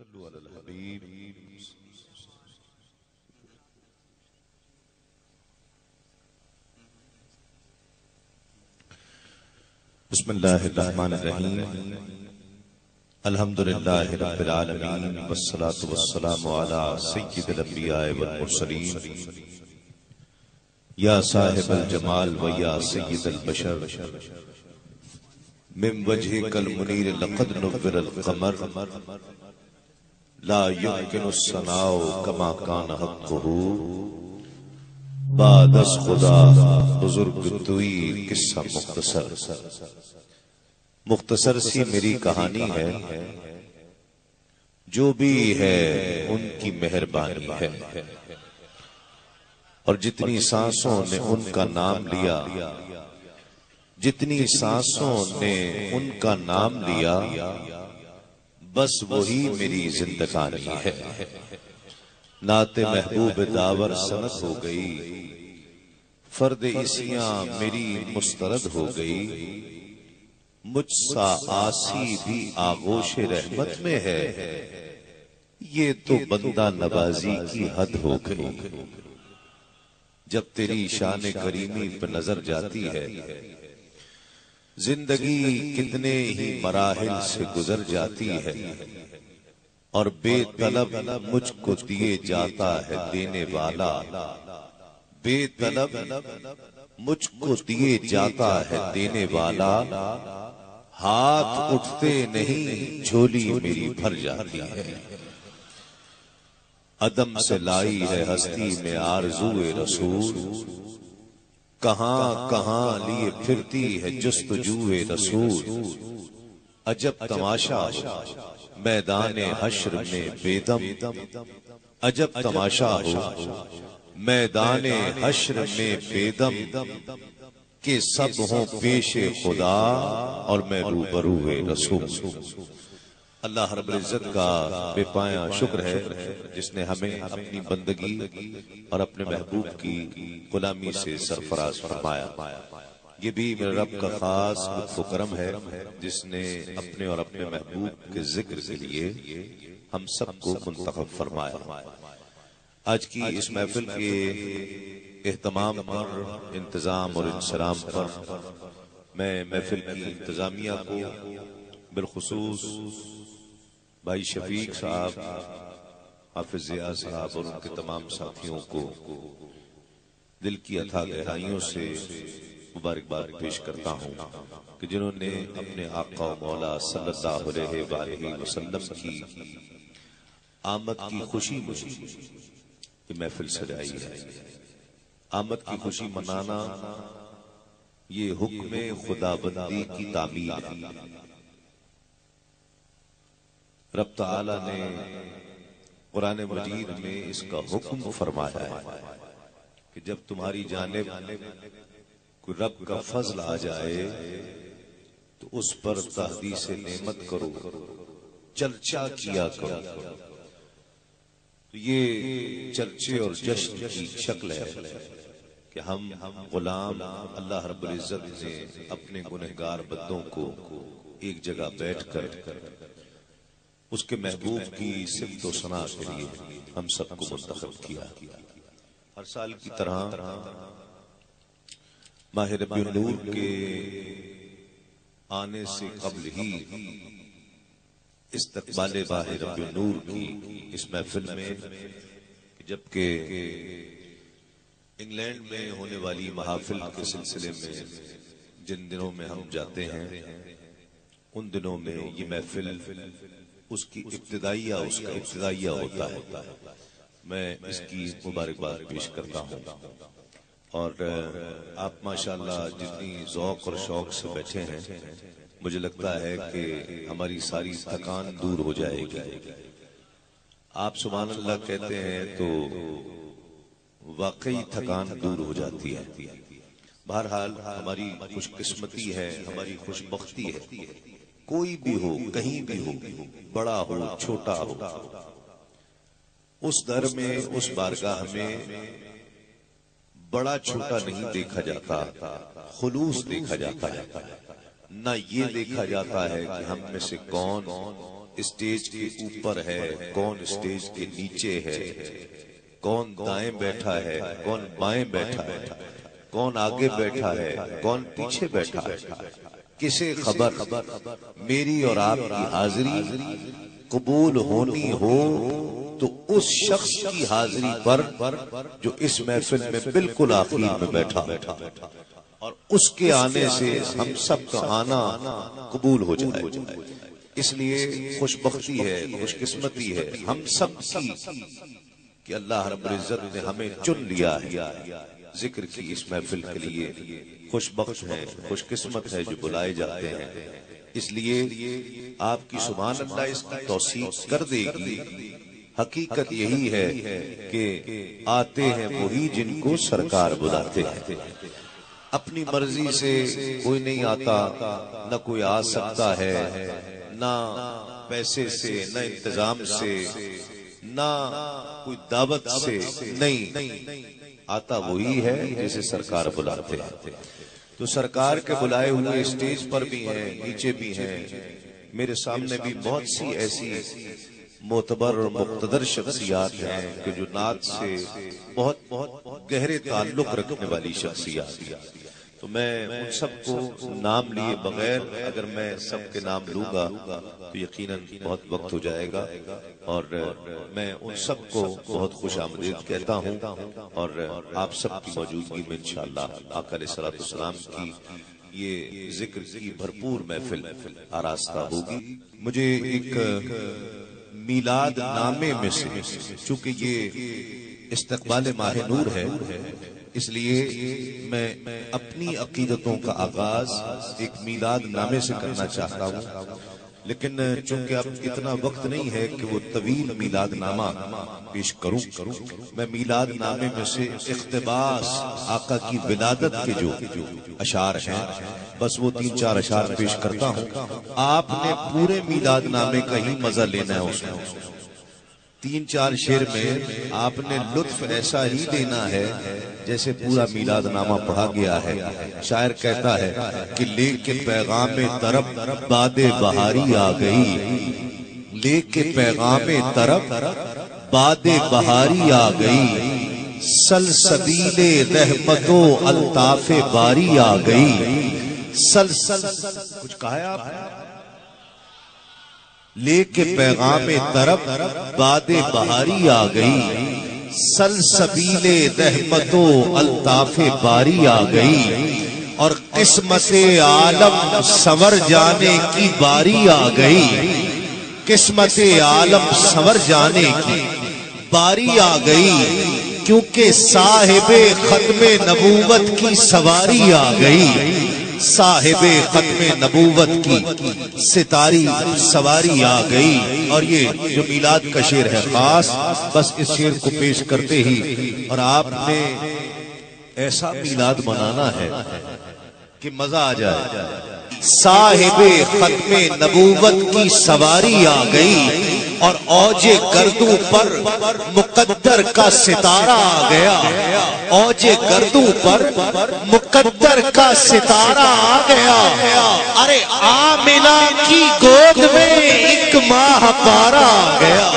صلو علی الحبیب. بسم اللہ الرحمن الرحیم. الحمدللہ رب العالمین والصلاة والسلام علی سید الانبیاء والمرسلین یا صاحب الجمال و یا سید البشر من وجهک المنیر لقد نور القمر لا يمكن الثناء كما كان حقه بعد از خدا. بزرگ توئی قصہ مختصر سی میری کہانی ہے. جو بھی ہے ان کی مہربانی ہے، اور جتنی سانسوں نے ان کا نام لیا، جتنی سانسوں نے ان کا نام لیا، بس وہی میری زندگانی ہے. نعت محبوب داور سند ہو گئی، فرد عیسیاں میری مسترد ہو گئی. مجھ سا آسی بھی آغوش رحمت میں ہے، یہ تو بندہ نوازی کی حد ہو گئی. جب تیری شان کریمی پہ نظر جاتی ہے، زندگی کتنے ہی مراحل سے گزر جاتی ہے، اور بے طلب مجھ کو دیے جاتا ہے دینے والا. بے طلب مجھ کو دیے جاتا ہے دینے والا. ہاتھ اٹھتے نہیں جھولی میری بھر جاتی ہے. عدم سے لائی ہے ہستی میں آرزوئے رسول، کہاں کہاں لیے پھرتی ہے جستجوئے رسول. عجب تماشا ہو میدان حشر میں بیدم، عجب تماشا ہو میدان حشر میں بیدم، کہ سب ہوں پیش خدا اور میں روبروئے رسول. اللہ رب العزت کا بے پایاں شکر ہے جس نے ہمیں اپنی بندگی اور اپنے محبوب کی غلامی سے سرفراز فرمایا. یہ بھی میرے رب کا خاص لطف و کرم ہے جس نے اپنے اور اپنے محبوب کے ذکر کے لیے ہم سب کو منتخب فرمایا. آج کی اس محفل کے اہتمام پر، انتظام اور انصرام پر میں محفل کی انتظامیہ کو، بالخصوص بھائی شفیق صاحب، حافظ ضیاء صاحب اور ان کے تمام ساتھیوں کو دل کی اتھا گہرائیوں سے مبارکباد پیش کرتا ہوں کہ جنہوں نے اپنے آقا و مولا صلی اللہ علیہ وآلہ وسلم کی آمد کی خوشی میں یہ محفل سجائی ہے. آمد کی خوشی منانا یہ حکم خدا بندی کی تعمیل ہے. رب تعالی نے قرآن مجید میں اس کا حکم فرمایا ہے کہ جب تمہاری جانب کوئی رب کا فضل آ جائے تو اس پر تحدیث نعمت کرو، چرچا کیا کرو. یہ چرچے اور جشن کی شکل ہے کہ ہم غلام اللہ رب العزت نے اپنے گنہگار بندوں کو ایک جگہ بیٹھ کر اس کے محبوب کی صفت و ثنا کے لیے ہم سب کو منتخب کیا. ہر سال کی طرح ماہ ربیع النور کے آنے سے قبل ہی استقبال ماہ ربیع النور کی اس محفل میں، جبکہ انگلینڈ میں ہونے والی محافل کے سلسلے میں جن دنوں میں ہم جاتے ہیں ان دنوں میں یہ محفل اس کی ابتدائیہ، اس کا ابتدائیہ ہوتا ہے. میں اس کی مبارکباد پیش کرتا ہوں. اور آپ ماشاءاللہ جتنی ذوق اور شوق سے بیٹھے ہیں، مجھے لگتا ہے کہ ہماری ساری تھکان دور ہو جائے گی. آپ سبحان اللہ کہتے ہیں تو واقعی تھکان دور ہو جاتی ہے. بہرحال ہماری خوش قسمتی ہے، ہماری خوش بختی ہے، کوئی بھی ہو، کہیں بھی ہو، بڑا ہو چھوٹا ہو، اس در میں، اس بارگاہ میں بڑا چھوٹا نہیں دیکھا جاتا، خلوص دیکھا جاتا ہے. نہ یہ دیکھا جاتا ہے کہ ہم میں سے کون اسٹیج کے اوپر ہے، کون اسٹیج کے نیچے ہے، کون دائیں بیٹھا ہے، کون بائیں بیٹھا ہے، کون آگے بیٹھا ہے، کون پیچھے بیٹھا ہے، کسے خبر میری اور آپ کی حاضری قبول ہونی ہو تو اس شخص کی حاضری پر جو اس محفل میں بالکل آخر میں بیٹھا اور اس کے آنے سے ہم سب کا آنا قبول ہو جائے۔ اس لیے خوش بختی ہے، خوش قسمتی ہے ہم سب کی کہ اللہ رب العزت نے ہمیں چن لیا ہے ذکر کی اس محفل کے لیے۔ خوش بخت ہیں، خوش قسمت ہے جو بلائے جاتے ہیں۔ اس لیے آپ کی سبحان اللہ اس کی توثیق کر دے گی۔ حقیقت یہی ہے کہ آتے ہیں وہی جن کو سرکار بلاتے ہیں۔ اپنی مرضی سے کوئی نہیں آتا، نہ کوئی آ سکتا ہے، نہ پیسے سے، نہ انتظام سے، نہ کوئی دعوت سے، نہیں آتا وہی ہے جسے سرکار بلاتے ہیں۔ تو سرکار کے بلائے ہوئے اسٹیج پر بھی ہیں، نیچے بھی ہیں، میرے سامنے بھی بہت سی ایسی معتبر اور مقتدر شخصیات ہیں کہ جو نعت سے بہت گہرے تعلق رکھنے والی شخصیات ہیں۔ تو میں ان سب کو نام لیے بغیر اگر میں سب کے نام لوں گا تو یقیناً بہت وقت ہو جائے گا، اور میں ان سب کو بہت خوش آمدید کہتا ہوں، اور آپ سب کی موجودگی میں انشاءاللہ آقا علیہ الصلوۃ والسلام کی یہ ذکر کی بھرپور محفل آراستہ ہوگی۔ مجھے ایک میلاد نامے میں سے، چونکہ یہ استقبال ماہ نور ہے، اس لیے میں اپنی عقیدتوں کا آغاز ایک میلاد نامے سے کرنا چاہتا ہوں، لیکن چونکہ اب اتنا وقت نہیں ہے کہ وہ طویل میلاد نامہ پیش کروں۔ میں میلاد نامے میں سے اقتباس آقا کی ولادت کے جو اشعار ہیں بس وہ 3-4 اشعار پیش کرتا ہوں۔ آپ نے پورے میلاد نامے کا ہی مزہ لینا ہے، اس میں 3-4 شعر میں آپ نے لطف ایسا ہی لینا ہے جیسے پورا میلاد نامہ پڑھا گیا ہے۔ شاعر کہتا ہے کہ لے کے پیغام طرب باد بہاری آ گئی، لے کے پیغام طرب باد بہاری آ گئی، سلسبیل رحمت و الطاف باری آ گئی۔ کچھ کہا ہے آپ؟ لے کے پیغام طرب باد بہاری آ گئی، سلسبیل رحمت و الطاف باری آ گئی، اور قسمت عالم سنور جانے کی باری آ گئی، قسمت عالم سنور جانے کی باری آ گئی، کیونکہ صاحب ختم نبوت کی سواری آ گئی، صاحب ختم نبوت کی ستاری سواری آ گئی۔ اور یہ جو میلاد کا شعر ہے خاص، بس اس شعر کو پیش کرتے ہی اور آپ نے ایسا میلاد منانا ہے کہ مزہ آ جائے۔ صاحب ختم نبوت کی سواری آ گئی، اور اوج گردوں پر مقدر کا ستارہ آ گیا، اوج گردوں پر مقدر کا ستارہ آ گیا، ارے آمنہ کی گود میں ایک ماہ پارا آ گیا۔